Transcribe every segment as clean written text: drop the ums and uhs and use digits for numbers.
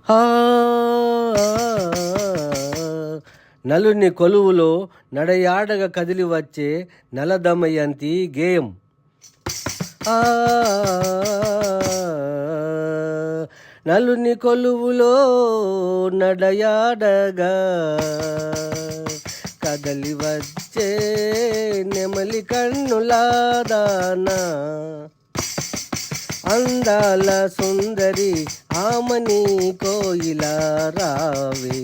హా నలుని కొలువులో నడయాడగ కదిలి వచ్చే నలదమయంతి గేయం. ఆ నలుని కొలువులో నడయాడగా కదలి వచ్చే నెమలి కన్నులాదానా అందాల సుందరి ఆమని కోయిలా రావే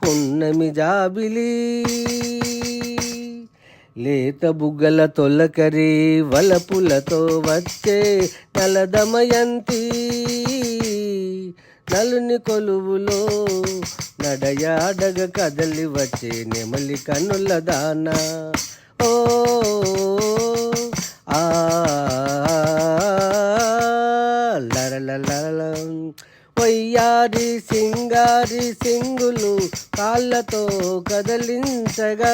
పున్నమి జాబిలి లేత బుగ్గల తొలకరి వలపులతో వచ్చే నలదమయంతి నలుని కొలువులో నడయాడగ కదలి వచ్చే నెమలి కన్నుల దానా. ఓ ఆ వయ్యారి సింగారి సింగులు కాళ్ళతో కదలించగా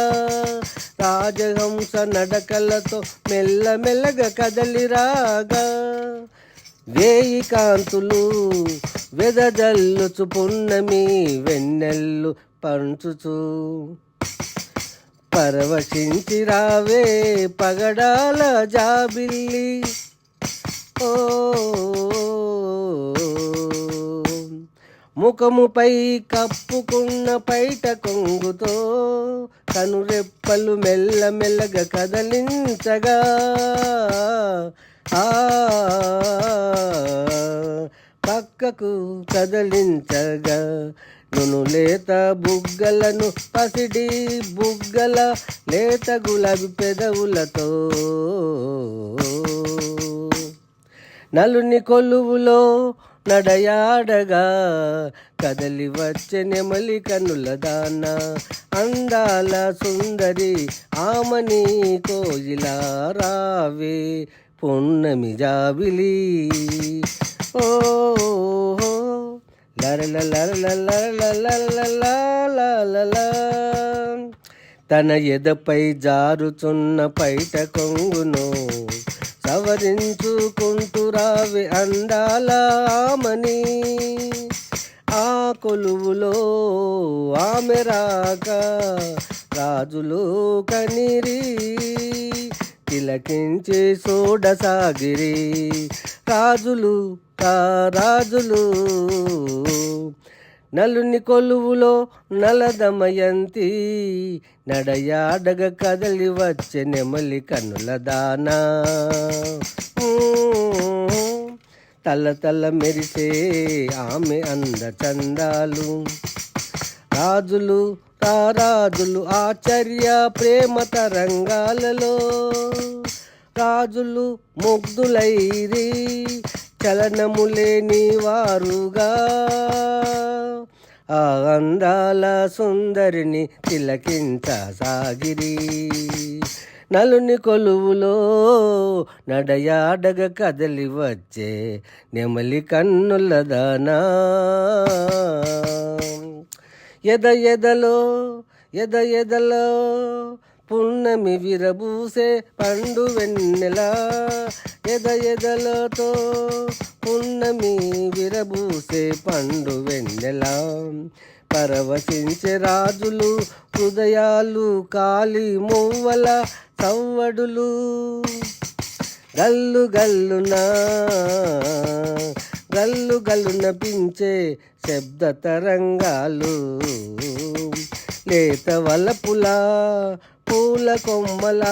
రాజహంస నడకలతో మెల్లమెల్లగా కదలిరాగా వేయి కాంతులు వెదజల్లుచు పున్నమి వెన్నెల్లు పంచుచు పరవశించి రావే పగడాల జాబిల్లి. ఓ ముఖముపై కప్పుకున్న పైట కొంగుతో కనురెప్పలు మెల్లమెల్లగా కదలించగా పక్కకు కదలించగా నును లేత బుగ్గలను పసిడి బుగ్గల లేత గులాబీ పెదవులతో నలుని కొలువులో నడయాడగా కదలి వచ్చే నెమలి కన్నుల దానా అందాల సుందరి ఆమని కోయిలా రావే పున్నమి జాబిలి. ఓ తన ఎదపై జారుచున్న పైట కొంగును సవరించుకుంటూ రావే అందాల ఆమని ఆ కొలువులో ఆమె రాక రాజులు కనిరి తిలకించి సోడసాగిరి రాజులు రాజులు నలుని కొలువులో నలదమయంతి నడయాడగ కదలి వచ్చే నెమలి కన్నుల దానా తల్ల తల్ల మెరిసే ఆమె అంద చందాలు రాజులు రాజులు ఆశ్చర్య ప్రేమ తరంగాలలో రాజులు ముగ్ధులైరి చలనములేని వారుగా ఆ అందాల సుందరిని తిలకించసాగిరి నలుని కొలువులో నడయాడగ కదలి వచ్చే నెమలి కన్నుల దానా ఎదలో పున్నమి విరబూసే పండు వెన్నెల ఎదలతో పున్నమి విరబూసే పండు వెన్నెల పరవశించే రాజులు హృదయాలు కాలి మువ్వల సవ్వడులు గల్లు గల్లున పించే శబ్ద తరంగాలు లేత వలపుల పూల కొమ్మల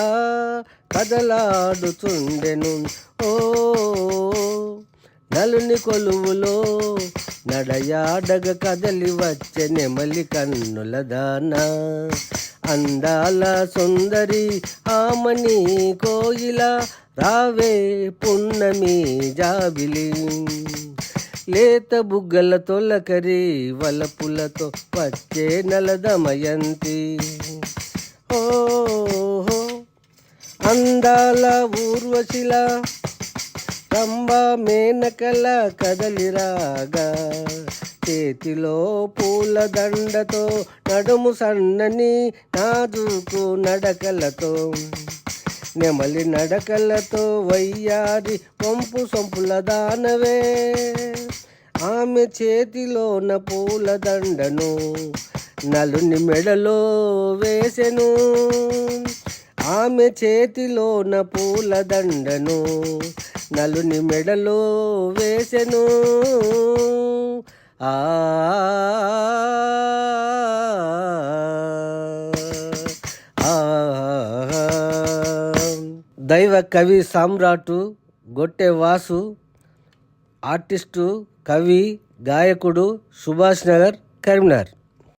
కదలాడుచుండెను. ఓ నలుని కొలువులో నడయాడగ కదలి వచ్చే నెమలి కన్నుల దానా అందాల సుందరి ఆమని కోయిలా రావే పున్నమి జాబిలి లేత బుగ్గల తొలకరి వలపులతో వచ్చే నలదమయంతి. ఓ అందాల ఊర్వశిల రంభ మేనకల కదలిరాగా చేతిలో పూల దండతో నడుము సన్నని నాజుకు నడకలతో నెమలి నడకలతో వయ్యారి పంపు సొంపుల దానవే ఆమె చేతిలోన పూలదండను నలుని మెడలో వేసెను. ఆమె చేతిలోన పూలదండను నలుని మెడలో వేసెను. ఆ దైవ కవి సామ్రాటు గొట్టె వాసు, ఆర్టిస్టు, కవి, గాయకుడు, సుభాష్ నగర్, కరీంనగర్.